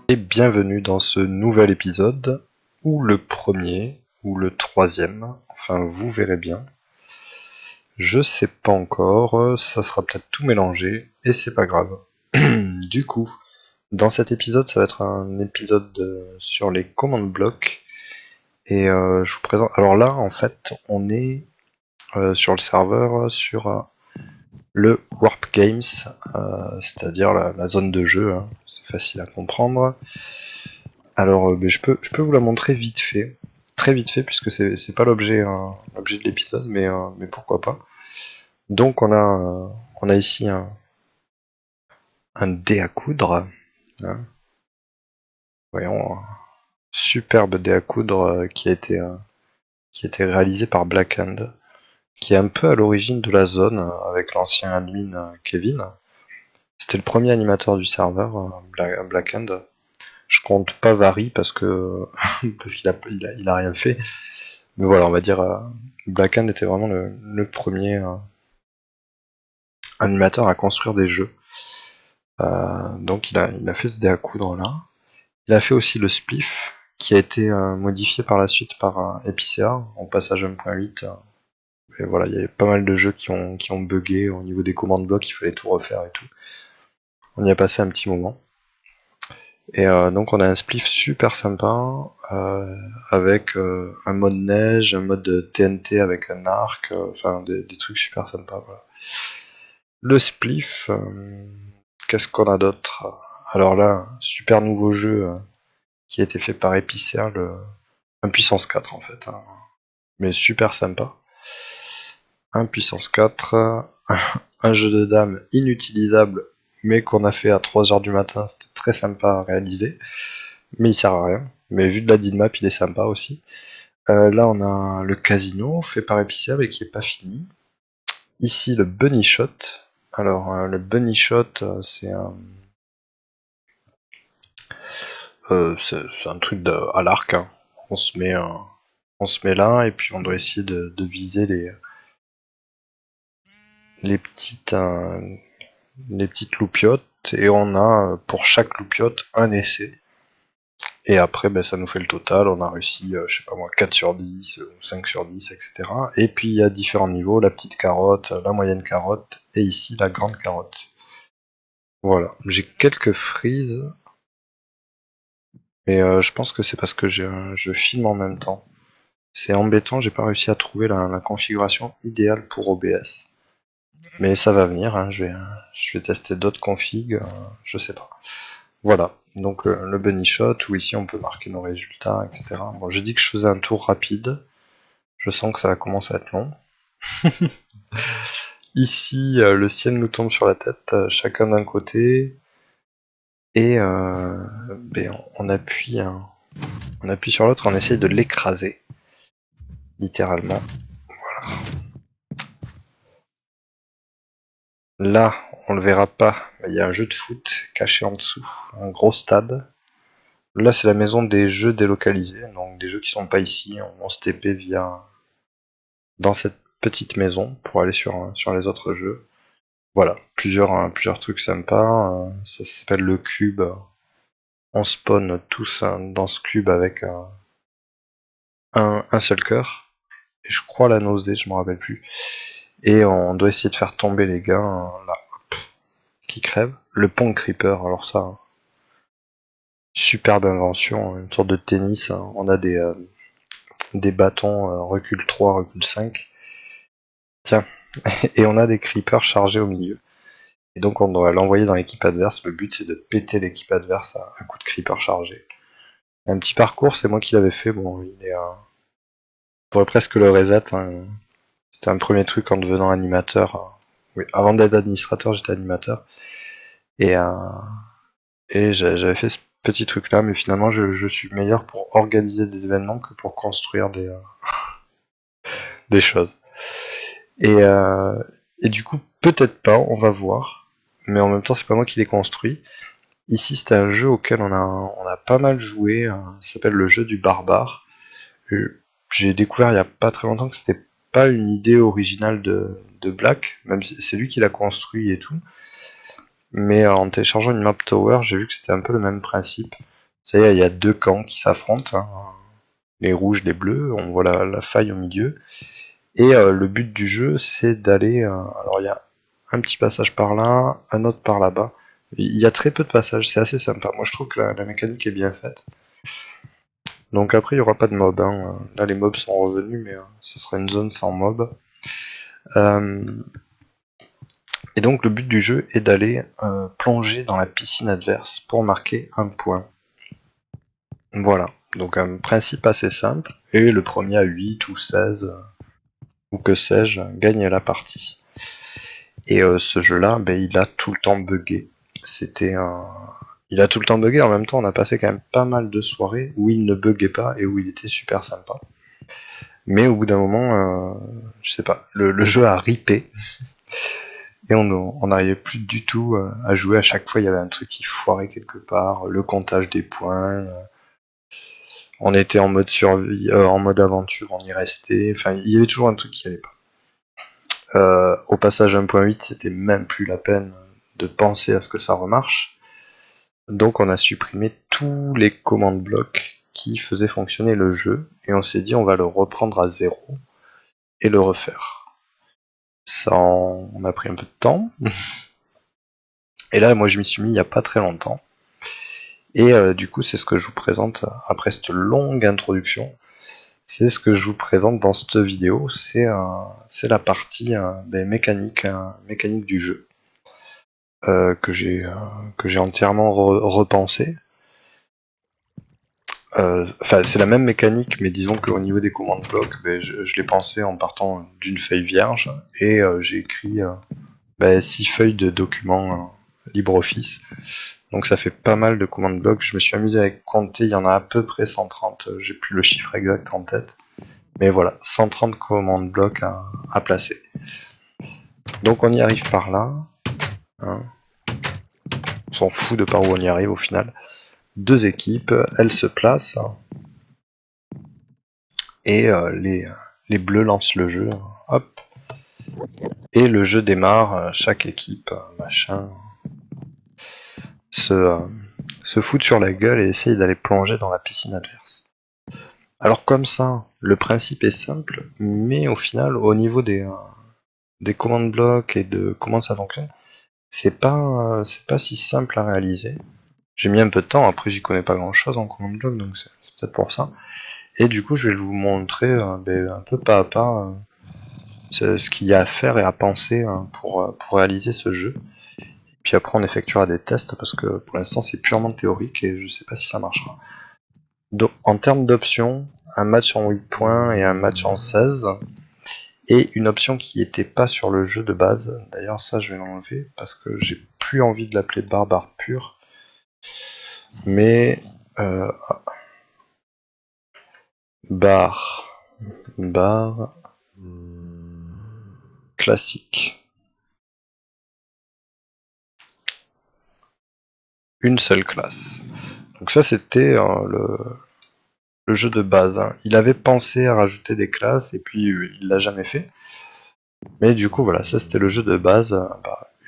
Et bienvenue dans ce nouvel épisode, ou le premier, ou le troisième, enfin vous verrez bien. Je sais pas encore, ça sera peut-être tout mélangé, et c'est pas grave. Du coup, dans cet épisode, ça va être un épisode sur les commandes blocs, et je vous présente... Alors là, en fait, on est sur le serveur, sur le Warp Games, c'est-à-dire la zone de jeu, hein. C'est facile à comprendre. Alors, je peux vous la montrer vite fait, très vite fait, puisque c'est pas l'objet de l'épisode, mais pourquoi pas. Donc, on a ici un dé à coudre, hein. Voyons, un superbe dé à coudre qui a été réalisé par Blackhand, qui est un peu à l'origine de la zone avec l'ancien admin Kevin. C'était le premier animateur du serveur, Blackhand. Je compte pas Vary parce que parce qu'il a rien fait. Mais voilà, on va dire Blackhand était vraiment le premier animateur à construire des jeux. Donc il a fait ce dé à coudre là. Il a fait aussi le spliff qui a été modifié par la suite par Epicea en passage 1.8. Et voilà, il y avait pas mal de jeux qui ont bugué au niveau des commandes blocs, il fallait tout refaire et tout. On y a passé un petit moment. Et donc on a un spliff super sympa avec un mode neige, un mode TNT avec un arc, enfin des trucs super sympas. Voilà. Le spliff, qu'est-ce qu'on a d'autre? Alors là, super nouveau jeu qui a été fait par Epicea, un puissance 4 en fait, hein, mais super sympa. Un puissance 4, un jeu de dames inutilisable mais qu'on a fait à 3h du matin, c'était très sympa à réaliser. Mais il sert à rien. Mais vu de la map, il est sympa aussi. Là, on a le casino fait par Epicea mais qui est pas fini. Ici, le bunny shot. Alors, le bunny shot, c'est un truc à l'arc, hein. On se met, on se met là et puis on doit essayer de viser les petites, les petites loupiottes et on a pour chaque loupiote un essai. Et après, ben, ça nous fait le total, on a réussi, je sais pas moi, 4 sur 10, 5 sur 10, etc. Et puis il y a différents niveaux, la petite carotte, la moyenne carotte, et ici la grande carotte. Voilà, j'ai quelques frises, mais je pense que c'est parce que je filme en même temps. C'est embêtant, j'ai pas réussi à trouver la configuration idéale pour OBS. Mais ça va venir, hein, je vais tester d'autres configs, je sais pas. Voilà, donc le bunny shot, où ici on peut marquer nos résultats, etc. Bon, j'ai dit que je faisais un tour rapide. Je sens que ça va commencer à être long. Ici, le ciel nous tombe sur la tête, chacun d'un côté, et ben, on appuie sur l'autre, on essaye de l'écraser, littéralement. Voilà. Là, on le verra pas, mais il y a un jeu de foot caché en dessous, un gros stade. Là, c'est la maison des jeux délocalisés, donc des jeux qui sont pas ici, on se TP via dans cette petite maison pour aller sur les autres jeux. Voilà, plusieurs trucs sympas. Ça s'appelle le cube. On spawn tous dans ce cube avec un seul cœur. Et je crois la nausée, je me rappelle plus. Et on doit essayer de faire tomber les gars là, qui crèvent. Le pont creeper, alors ça, superbe invention, une sorte de tennis. On a des bâtons recul 3, recul 5. Tiens, et on a des creepers chargés au milieu. Et donc on doit l'envoyer dans l'équipe adverse. Le but c'est de péter l'équipe adverse à un coup de creeper chargé. Un petit parcours, c'est moi qui l'avais fait. Bon, je pourrais presque le reset, hein. C'était un premier truc en devenant animateur. Oui, avant d'être administrateur, j'étais animateur. Et, euh, et j'avais fait ce petit truc là, mais finalement je suis meilleur pour organiser des événements que pour construire des choses. Et, euh, et du coup, peut-être pas, on va voir. Mais en même temps, c'est pas moi qui l'ai construit. Ici, c'était un jeu auquel on a pas mal joué. Ça s'appelle le jeu du barbare. J'ai découvert il y a pas très longtemps que c'était pas une idée originale de Black, même si c'est lui qui l'a construit et tout. Mais en téléchargeant une map tower, j'ai vu que c'était un peu le même principe. Ça y est, il y a deux camps qui s'affrontent, hein. Les rouges, les bleus, on voit la faille au milieu. Et le but du jeu, c'est d'aller... alors il y a un petit passage par là, un autre par là-bas. Il y a très peu de passages, c'est assez sympa. Moi je trouve que la mécanique est bien faite. Donc après il n'y aura pas de mobs, hein. Là les mobs sont revenus, mais ce sera une zone sans mobs. Et donc le but du jeu est d'aller plonger dans la piscine adverse pour marquer un point. Voilà, donc un principe assez simple, et le premier à 8 ou 16, ou que sais-je, gagne la partie. Et ce jeu-là, ben, il a tout le temps bugué. Il a tout le temps bugué, en même temps on a passé quand même pas mal de soirées où il ne buguait pas et où il était super sympa. Mais au bout d'un moment, je sais pas, le jeu a ripé. Et on n'arrivait plus du tout à jouer. À chaque fois, il y avait un truc qui foirait quelque part. Le comptage des points. On était en mode survie, en mode aventure, on y restait. Enfin, il y avait toujours un truc qui allait pas. Au passage 1.8, c'était même plus la peine de penser à ce que ça remarche. Donc, on a supprimé tous les commandes blocs qui faisaient fonctionner le jeu. Et on s'est dit, on va le reprendre à zéro et le refaire. Ça, on a pris un peu de temps. Et là, moi, je m'y suis mis il y a pas très longtemps. Et du coup, c'est ce que je vous présente après cette longue introduction. C'est ce que je vous présente dans cette vidéo. C'est la partie mécanique du jeu que j'ai entièrement repensé. Enfin, c'est la même mécanique, mais disons qu'au niveau des commandes blocs, je l'ai pensé en partant d'une feuille vierge et j'ai écrit 6 feuilles de documents LibreOffice. Donc ça fait pas mal de commandes blocs. Je me suis amusé à compter, il y en a à peu près 130. J'ai plus le chiffre exact en tête. Mais voilà, 130 commandes blocs à placer. Donc on y arrive par là. Hein. On s'en fout de par où on y arrive au final. Deux équipes, elles se placent. Et les bleus lancent le jeu. Hop. Et le jeu démarre. Chaque équipe, machin, se fout sur la gueule et essaye d'aller plonger dans la piscine adverse. Alors comme ça, le principe est simple, mais au final, au niveau des commandes blocs et de comment ça fonctionne, c'est pas si simple à réaliser. J'ai mis un peu de temps, après j'y connais pas grand chose en commande bloc, donc c'est peut-être pour ça. Et du coup je vais vous montrer un peu pas à pas ce qu'il y a à faire et à penser pour réaliser ce jeu. Puis après on effectuera des tests parce que pour l'instant c'est purement théorique et je sais pas si ça marchera. Donc, en termes d'options, un match en 8 points et un match en 16. Et une option qui n'était pas sur le jeu de base. D'ailleurs ça je vais l'enlever parce que j'ai plus envie de l'appeler barbare pur. Mais bar classique. Une seule classe. Donc ça c'était le jeu de base. Hein. Il avait pensé à rajouter des classes et puis il l'a jamais fait. Mais du coup voilà, ça c'était le jeu de base.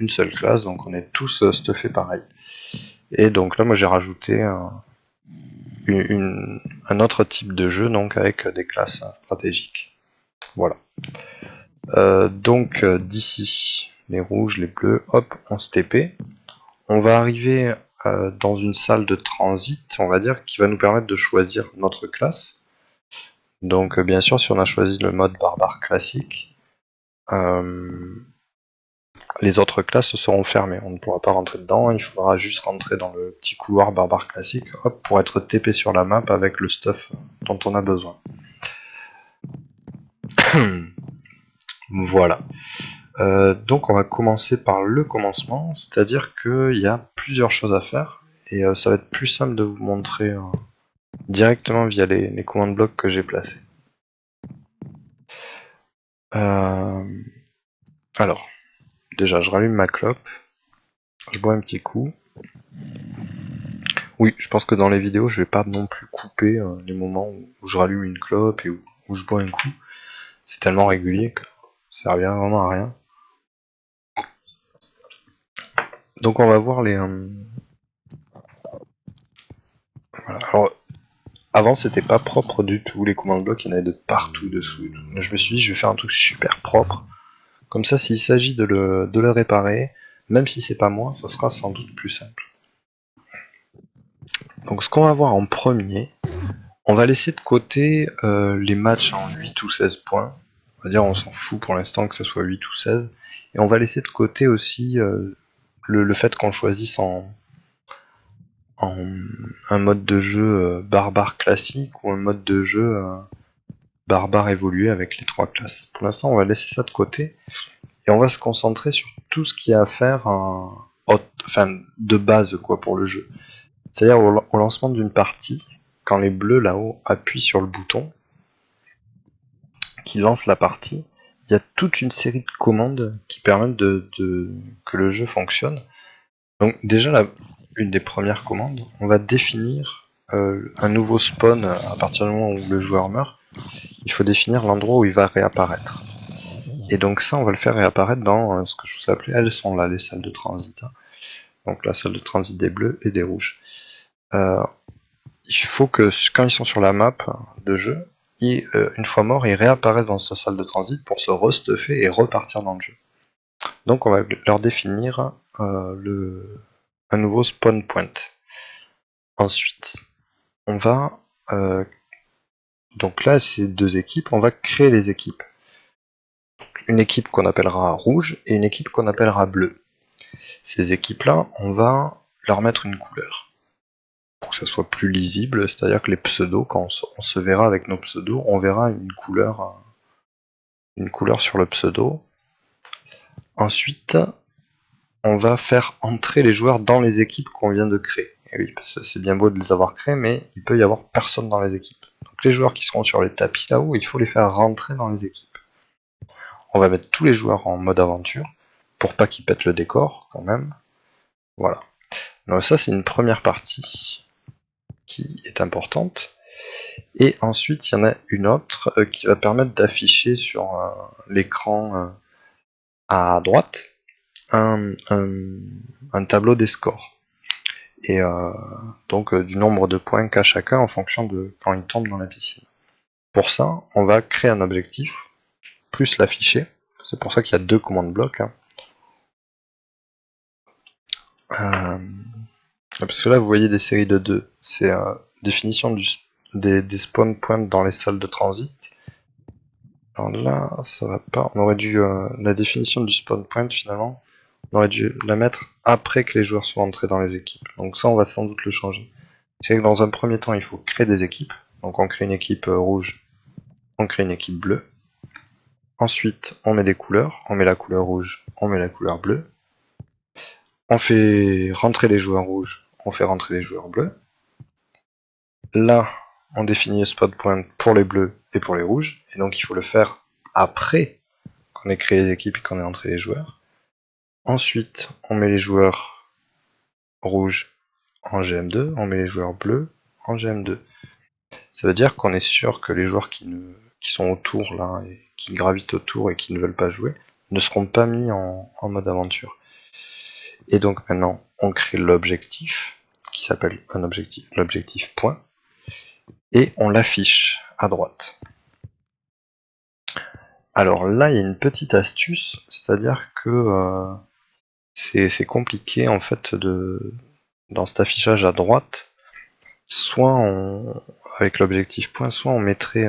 Une seule classe, donc on est tous stuffés pareil. Et donc là moi j'ai rajouté un autre type de jeu donc avec des classes stratégiques. Voilà. Donc d'ici, les rouges, les bleus, hop, on se TP. On va arriver dans une salle de transit, on va dire, qui va nous permettre de choisir notre classe. Donc bien sûr, si on a choisi le mode barbare classique, les autres classes seront fermées. On ne pourra pas rentrer dedans, il faudra juste rentrer dans le petit couloir barbare classique hop, pour être TP sur la map avec le stuff dont on a besoin. Voilà. Donc on va commencer par le commencement, c'est-à-dire qu'il y a plusieurs choses à faire, et ça va être plus simple de vous montrer directement via les commandes blocs que j'ai placés. Alors, déjà je rallume ma clope, je bois un petit coup. Oui, je pense que dans les vidéos je vais pas non plus couper les moments où je rallume une clope et où je bois un coup. C'est tellement régulier que ça revient vraiment à rien. Donc on va voir les... Voilà. Alors, avant, c'était pas propre du tout, les command blocks, il y en avait de partout dessous. Et tout. Je me suis dit, je vais faire un truc super propre. Comme ça, s'il s'agit de le réparer, même si c'est pas moi, ça sera sans doute plus simple. Donc ce qu'on va voir en premier, on va laisser de côté les matchs en 8 ou 16 points. On va dire on s'en fout pour l'instant que ce soit 8 ou 16. Et on va laisser de côté aussi le fait qu'on choisisse en un mode de jeu barbare classique ou un mode de jeu barbare évolué avec les 3 classes. Pour l'instant, on va laisser ça de côté et on va se concentrer sur tout ce qu'il y a à faire de base quoi pour le jeu. C'est-à-dire au lancement d'une partie, quand les bleus là-haut appuient sur le bouton qui lance la partie, il y a toute une série de commandes qui permettent que le jeu fonctionne. Donc déjà, une des premières commandes, on va définir un nouveau spawn à partir du moment où le joueur meurt. Il faut définir l'endroit où il va réapparaître. Et donc ça, on va le faire réapparaître dans ce que je vous appelais, elles sont là, les salles de transit. Donc la salle de transit des bleus et des rouges. Il faut que quand ils sont sur la map de jeu, une fois morts, ils réapparaissent dans cette salle de transit pour se restuffer et repartir dans le jeu. Donc on va leur définir un nouveau spawn point. Ensuite, on va donc là, c'est 2 équipes, on va créer les équipes. Une équipe qu'on appellera rouge et une équipe qu'on appellera bleu. Ces équipes-là, on va leur mettre une couleur pour que ça soit plus lisible, c'est-à-dire que les pseudos, quand on se verra avec nos pseudos, on verra une couleur sur le pseudo. Ensuite, on va faire entrer les joueurs dans les équipes qu'on vient de créer. Et oui, parce que c'est bien beau de les avoir créés, mais il peut y avoir personne dans les équipes. Donc les joueurs qui seront sur les tapis là-haut, il faut les faire rentrer dans les équipes. On va mettre tous les joueurs en mode aventure, pour pas qu'ils pètent le décor, quand même. Voilà. Donc ça, c'est une première partie qui est importante. Et ensuite, il y en a une autre qui va permettre d'afficher sur l'écran à droite un tableau des scores. Et donc du nombre de points qu'a chacun en fonction de quand il tombe dans la piscine. Pour ça, on va créer un objectif, plus l'afficher. C'est pour ça qu'il y a 2 commandes blocs. Parce que là, vous voyez des séries de 2. C'est définition des spawn points dans les salles de transit. Alors là, ça va pas. On aurait dû la définition du spawn point finalement, on aurait dû la mettre après que les joueurs soient entrés dans les équipes. Donc ça, on va sans doute le changer. C'est que dans un premier temps, il faut créer des équipes. Donc on crée une équipe rouge, on crée une équipe bleue. Ensuite, on met des couleurs. On met la couleur rouge, on met la couleur bleue. On fait rentrer les joueurs rouges, on fait rentrer les joueurs bleus. Là, on définit le spot point pour les bleus et pour les rouges. Et donc il faut le faire après qu'on ait créé les équipes et qu'on ait entré les joueurs. Ensuite, on met les joueurs rouges en GM2, on met les joueurs bleus en GM2. Ça veut dire qu'on est sûr que les joueurs qui sont autour là, et qui gravitent autour et qui ne veulent pas jouer, ne seront pas mis en mode aventure. Et donc maintenant, on crée l'objectif, qui s'appelle l'objectif point, et on l'affiche à droite. Alors là, il y a une petite astuce, c'est-à-dire que c'est compliqué en fait dans cet affichage à droite, soit avec l'objectif point, soit on mettrait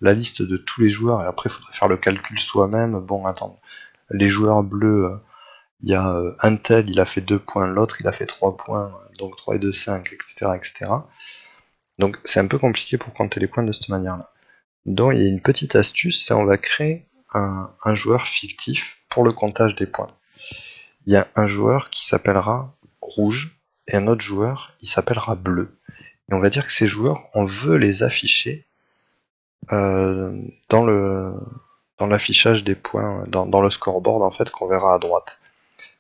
la liste de tous les joueurs et après il faudrait faire le calcul soi-même. Bon, attends, les joueurs bleus, il y a un tel, il a fait 2 points, l'autre il a fait 3 points, donc 3 et 2, 5, etc. etc. Donc c'est un peu compliqué pour compter les points de cette manière-là. Donc il y a une petite astuce, c'est on va créer un joueur fictif pour le comptage des points. Il y a un joueur qui s'appellera rouge et un autre joueur il s'appellera bleu. Et on va dire que ces joueurs, on veut les afficher dans l'affichage des points, dans le scoreboard en fait qu'on verra à droite.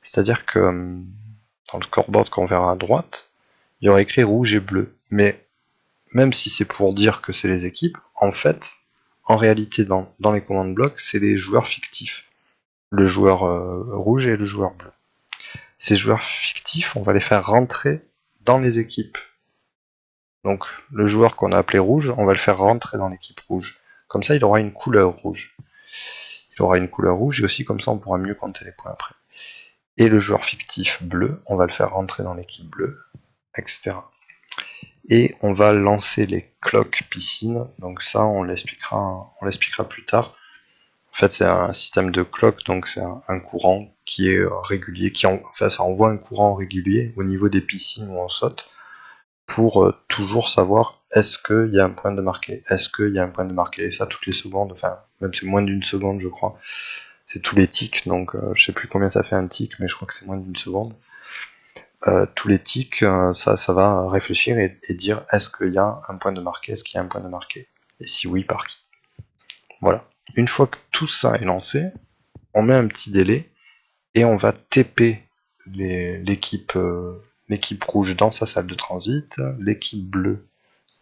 C'est-à-dire que dans le scoreboard qu'on verra à droite, il y aura écrit rouge et bleu. Mais même si c'est pour dire que c'est les équipes, en fait, en réalité, dans les commandes blocs, c'est les joueurs fictifs. Le joueur rouge et le joueur bleu. Ces joueurs fictifs, on va les faire rentrer dans les équipes Donc le joueur qu'on a appelé rouge, on va le faire rentrer dans l'équipe rouge. Comme ça, il aura une couleur rouge. Il aura une couleur rouge et aussi comme ça, on pourra mieux compter les points après. Et le joueur fictif bleu, on va le faire rentrer dans l'équipe bleue, etc. Et on va lancer les cloques piscine. Donc ça, on l'expliquera plus tard. En fait, c'est un système de cloques, donc c'est un courant qui est régulier, enfin, ça envoie un courant régulier au niveau des piscines où on saute pour toujours savoir est-ce qu'il y a un point de marqué, est-ce qu'il y a un point de marqué, et ça toutes les secondes, enfin, même c'est moins d'une seconde, je crois. C'est tous les ticks, donc je sais plus combien ça fait un tick, mais je crois que c'est moins d'une seconde. Tous les ticks, ça va réfléchir et dire est-ce qu'il y a un point de marqué, est-ce qu'il y a un point de marqué, et si oui, par qui. Voilà. Une fois que tout ça est lancé, on met un petit délai et on va TP l'équipe rouge dans sa salle de transit, l'équipe bleue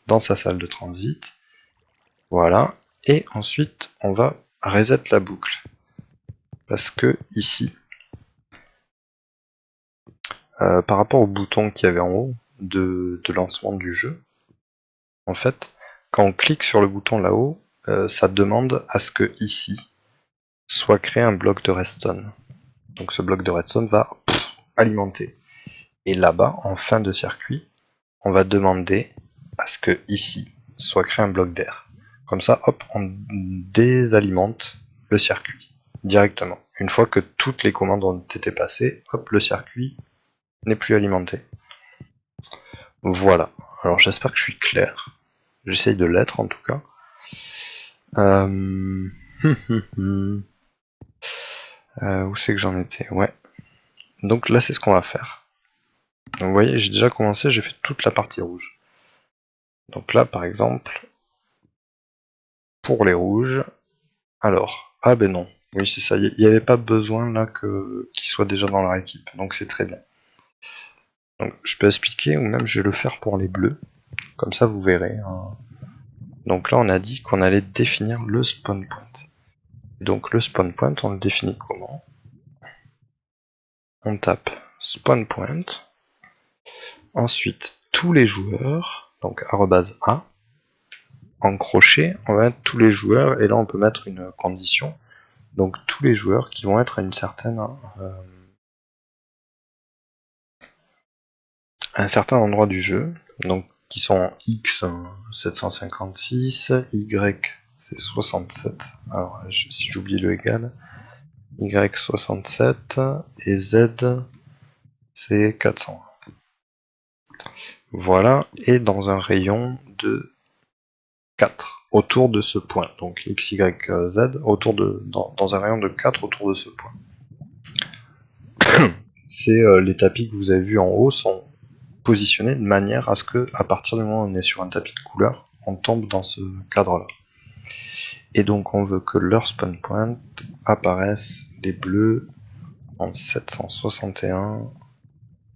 dans sa salle de transit. Voilà. Et ensuite, on va reset la boucle. Parce que ici, par rapport au bouton qu'il y avait en haut de lancement du jeu, en fait, quand on clique sur le bouton là-haut, ça demande à ce que ici soit créé un bloc de redstone. Donc ce bloc de redstone va alimenter. Et là-bas, en fin de circuit, on va demander à ce que ici soit créé un bloc d'air. Comme ça, hop, on désalimente le circuit directement. Une fois que toutes les commandes ont été passées, hop, le circuit n'est plus alimenté. Voilà. Alors j'espère que je suis clair. J'essaye de l'être en tout cas. Où c'est que j'en étais? Ouais. Donc là, c'est ce qu'on va faire. Donc, vous voyez, j'ai déjà commencé, j'ai fait toute la partie rouge. Donc là, par exemple, pour les rouges, alors, ah ben non, oui c'est ça, il n'y avait pas besoin là qu'ils soient déjà dans leur équipe, donc c'est très bien. Donc je peux expliquer, ou même je vais le faire pour les bleus, comme ça vous verrez. Hein. Donc là on a dit qu'on allait définir le spawn point. Donc le spawn point, on le définit comment? On tape spawn point, ensuite tous les joueurs, donc @a, en crochet, on va mettre tous les joueurs, et là on peut mettre une condition, donc tous les joueurs qui vont être à une certaine à un certain endroit du jeu, donc qui sont X 756, Y c'est 67, alors si j'oublie le égal, Y 67 et Z c'est 400. Voilà, et dans un rayon de 4 autour de ce point, donc X, Y, Z, dans un rayon de 4 autour de ce point. C'est les tapis que vous avez vus en haut sont positionnés de manière à ce que, à partir du moment où on est sur un tapis de couleur, on tombe dans ce cadre-là. Et donc on veut que leur spawn point apparaissent les bleus en 761,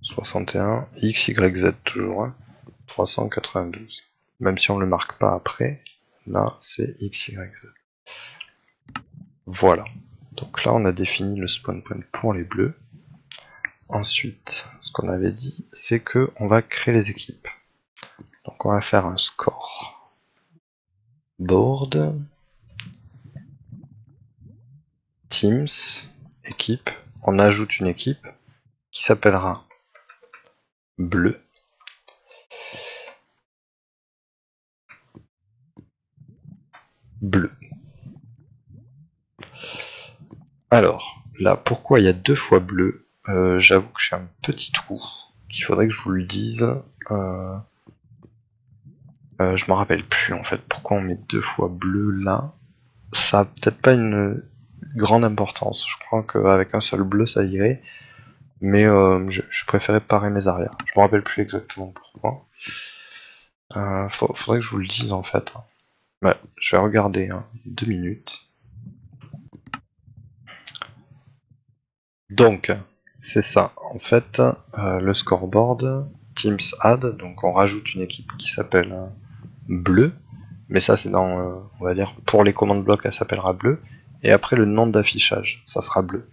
61, X, Y, Z toujours, 392. Même si on ne le marque pas après, là c'est X, Y, Z. Voilà. Donc là on a défini le spawn point pour les bleus. Ensuite, ce qu'on avait dit, c'est que on va créer les équipes. Donc on va faire un score board teams équipe. On ajoute une équipe qui s'appellera bleu. Bleu. Alors, là, pourquoi il y a 2 fois bleu? J'avoue que j'ai un petit trou, qu'il faudrait que je vous le dise. Je me rappelle plus en fait pourquoi on met 2 fois bleu là. Ça a peut-être pas une grande importance. Je crois qu'avec un seul bleu ça irait. Mais je préférais parer mes arrières. Je me rappelle plus exactement pourquoi. Faudrait que je vous le dise en fait. Ouais, je vais regarder, 2 minutes. Donc, c'est ça. En fait, le scoreboard, Teams Add, donc on rajoute une équipe qui s'appelle bleu, mais ça c'est dans, on va dire, pour les commandes blocs, elle s'appellera bleu, et après le nom d'affichage, ça sera bleu.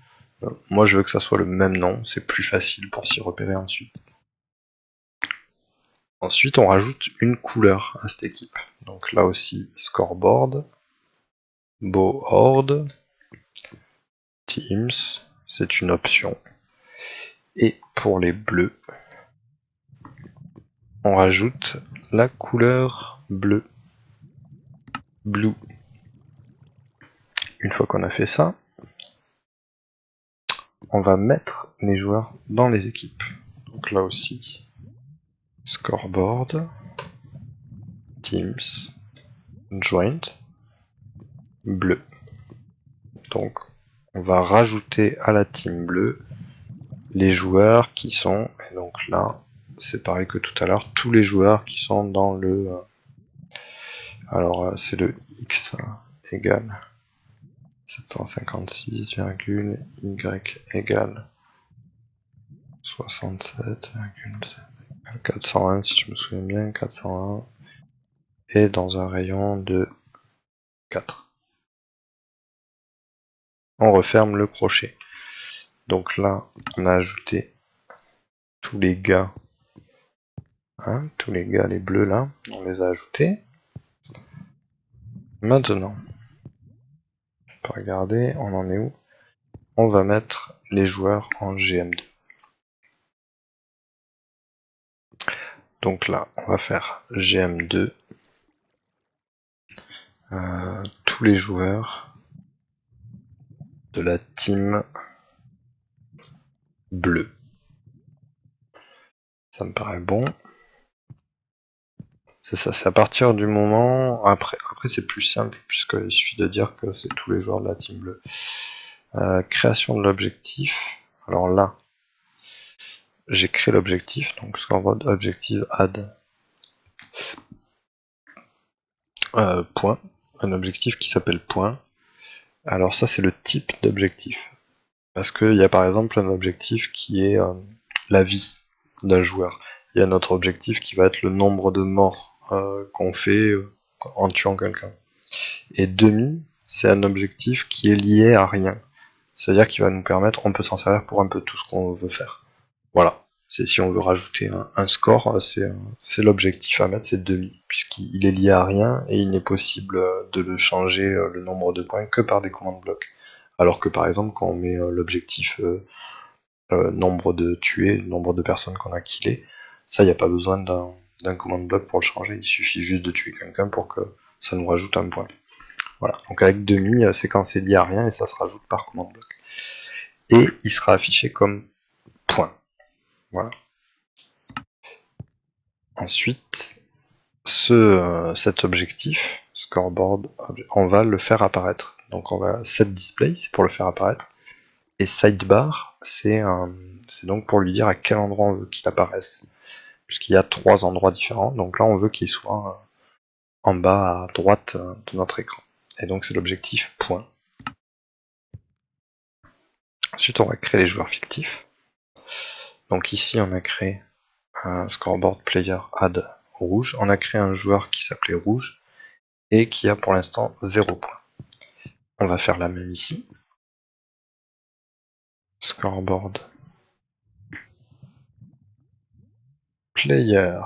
Moi je veux que ça soit le même nom, c'est plus facile pour s'y repérer ensuite. Ensuite, on rajoute une couleur à cette équipe. Donc là aussi, scoreboard, board, teams, c'est une option. Et pour les bleus, on rajoute la couleur bleu, blue. Une fois qu'on a fait ça, on va mettre les joueurs dans les équipes. Donc là aussi, scoreboard, teams, joint, bleu. Donc on va rajouter à la team bleue les joueurs qui sont, et donc là c'est pareil que tout à l'heure, tous les joueurs qui sont dans le, alors c'est le x égale 756,y égale 67,401 si je me souviens bien, 401 et dans un rayon de 4. On referme le crochet. Donc là, on a ajouté tous les gars, tous les gars, les bleus là, on les a ajoutés. Maintenant, on peut regarder, on en est où? On va mettre les joueurs en GM2. Donc là, on va faire GM2, tous les joueurs de la team bleue. Ça me paraît bon. C'est ça, c'est à partir du moment... Après c'est plus simple, puisqu'il suffit de dire que c'est tous les joueurs de la team bleue. Création de l'objectif. Alors là, j'ai créé l'objectif, donc scoreboard objective add point, un objectif qui s'appelle point. Alors ça c'est le type d'objectif, parce qu'il y a par exemple un objectif qui est la vie d'un joueur. Il y a notre objectif qui va être le nombre de morts qu'on fait en tuant quelqu'un. Et demi, c'est un objectif qui est lié à rien. C'est-à-dire qu'il va nous permettre, on peut s'en servir pour un peu tout ce qu'on veut faire. Voilà. C'est si on veut rajouter un score, c'est l'objectif à mettre, c'est demi, puisqu'il est lié à rien et il n'est possible de le changer le nombre de points que par des commandes blocs. Alors que par exemple, quand on met l'objectif nombre de tués, nombre de personnes qu'on a killées, ça, il n'y a pas besoin d'un command block pour le changer, il suffit juste de tuer quelqu'un pour que ça nous rajoute un point. Voilà, donc avec demi, c'est quand c'est lié à rien et ça se rajoute par command block. Et il sera affiché comme point. Voilà. Ensuite, cet objectif, scoreboard, on va le faire apparaître. Donc on va set display, c'est pour le faire apparaître. Et sidebar, c'est donc pour lui dire à quel endroit on veut qu'il apparaisse. Puisqu'il y a 3 endroits différents, donc là on veut qu'il soit en bas à droite de notre écran. Et donc c'est l'objectif point. Ensuite on va créer les joueurs fictifs. Donc ici on a créé un scoreboard player add rouge. On a créé un joueur qui s'appelait rouge et qui a pour l'instant 0 points. On va faire la même ici. Scoreboard player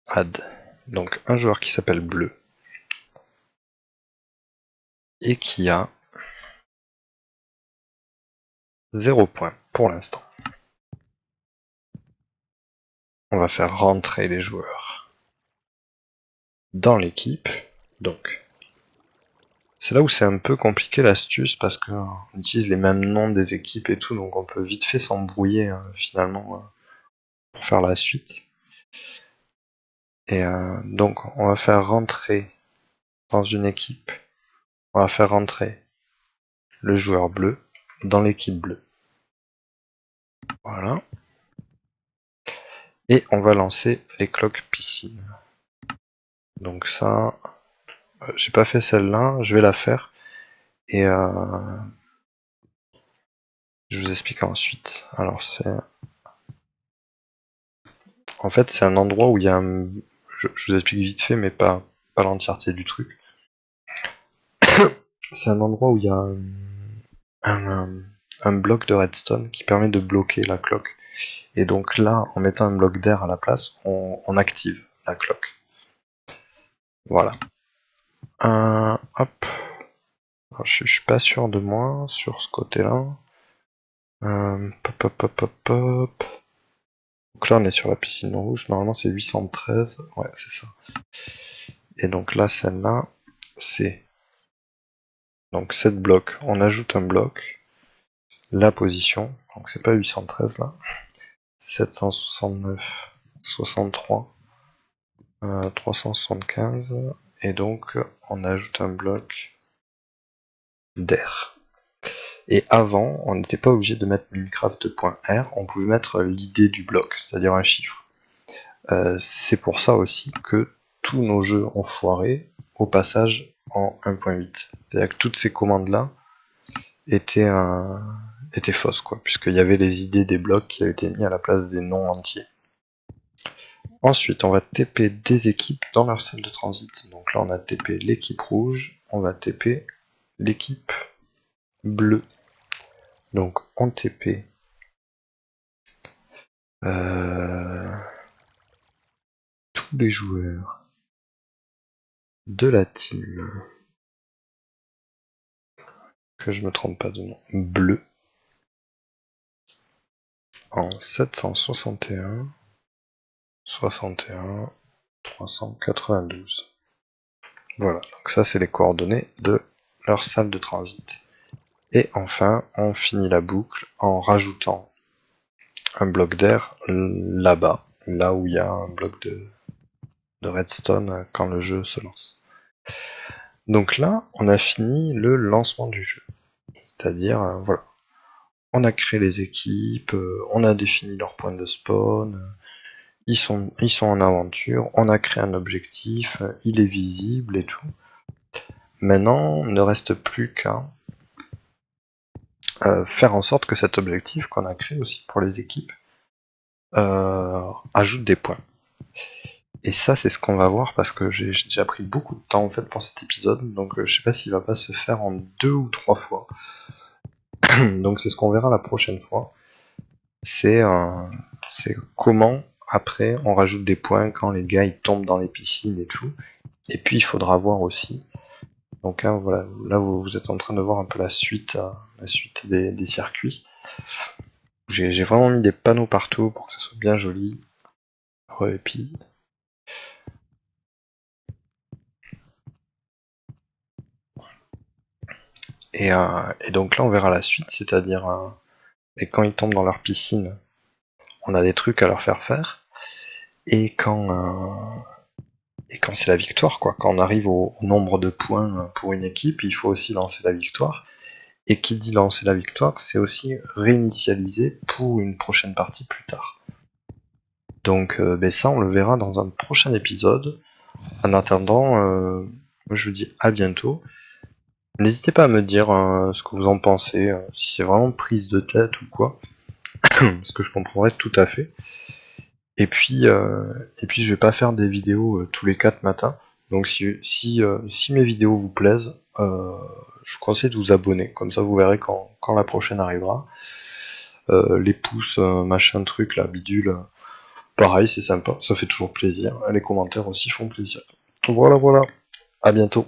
add. Donc un joueur qui s'appelle bleu et qui a 0 points pour l'instant. On va faire rentrer les joueurs dans l'équipe. Donc, c'est là où c'est un peu compliqué l'astuce parce qu'on utilise les mêmes noms des équipes et tout, donc on peut vite fait s'embrouiller finalement pour faire la suite. Et donc on va faire rentrer dans une équipe, on va faire rentrer le joueur bleu dans l'équipe bleue. Voilà. Et on va lancer les cloques piscine. Donc ça, j'ai pas fait celle-là, je vais la faire. Et je vous explique ensuite. Alors c'est... En fait c'est un endroit où il y a un... Je vous explique vite fait mais pas l'entièreté du truc. C'est un endroit où il y a un bloc de redstone qui permet de bloquer la cloque. Et donc là, en mettant un bloc d'air à la place, on active la cloque. Voilà. Hop. Alors, je suis pas sûr de moi sur ce côté-là. Pop, pop, pop, pop, pop. Donc là, on est sur la piscine rouge. Normalement, c'est 813. Ouais, c'est ça. Et donc là, celle-là, c'est donc 7 blocs. On ajoute un bloc. La position. Donc c'est pas 813 là. 769, 63, 375. Et donc, on ajoute un bloc d'air. Et avant, on n'était pas obligé de mettre Minecraft.r, on pouvait mettre l'idée du bloc, c'est-à-dire un chiffre. C'est pour ça aussi que tous nos jeux ont foiré au passage en 1.8. C'est-à-dire que toutes ces commandes-là étaient fausses, quoi, puisqu'il y avait les idées des blocs qui avaient été mis à la place des noms entiers. Ensuite, on va TP des équipes dans leur salle de transit. Donc là, on a TP l'équipe rouge, on va TP l'équipe bleue. Donc on TP tous les joueurs de la team, que je me trompe pas de nom, bleu, en 761, 61, 392. Voilà, donc ça c'est les coordonnées de leur salle de transit. Et enfin, on finit la boucle en rajoutant un bloc d'air là-bas, là où il y a un bloc de redstone quand le jeu se lance. Donc là, on a fini le lancement du jeu. C'est-à-dire, voilà, on a créé les équipes, on a défini leurs points de spawn, ils sont en aventure, on a créé un objectif, il est visible et tout. Maintenant, il ne reste plus qu'à faire en sorte que cet objectif qu'on a créé aussi pour les équipes ajoute des points. Et ça, c'est ce qu'on va voir parce que j'ai déjà pris beaucoup de temps en fait pour cet épisode, donc je sais pas s'il va pas se faire en 2 ou 3 fois. Donc c'est ce qu'on verra la prochaine fois. C'est comment après on rajoute des points quand les gars ils tombent dans les piscines et tout. Et puis il faudra voir aussi. Donc hein, voilà, là vous êtes en train de voir un peu la suite des circuits. J'ai vraiment mis des panneaux partout pour que ça soit bien joli. Et puis et donc là on verra la suite, c'est-à-dire et quand ils tombent dans leur piscine, on a des trucs à leur faire. Et quand c'est la victoire, quoi. Quand on arrive au nombre de points pour une équipe, il faut aussi lancer la victoire. Et qui dit lancer la victoire, c'est aussi réinitialiser pour une prochaine partie plus tard. Donc ça, on le verra dans un prochain épisode. En attendant, je vous dis à bientôt. N'hésitez pas à me dire ce que vous en pensez, si c'est vraiment prise de tête ou quoi, parce que je comprendrai tout à fait. Et puis je vais pas faire des vidéos tous les 4 matins. Donc si mes vidéos vous plaisent, je vous conseille de vous abonner. Comme ça vous verrez quand la prochaine arrivera. Les pouces, machin truc, là, bidule, pareil, c'est sympa, ça fait toujours plaisir. Les commentaires aussi font plaisir. Voilà, à bientôt.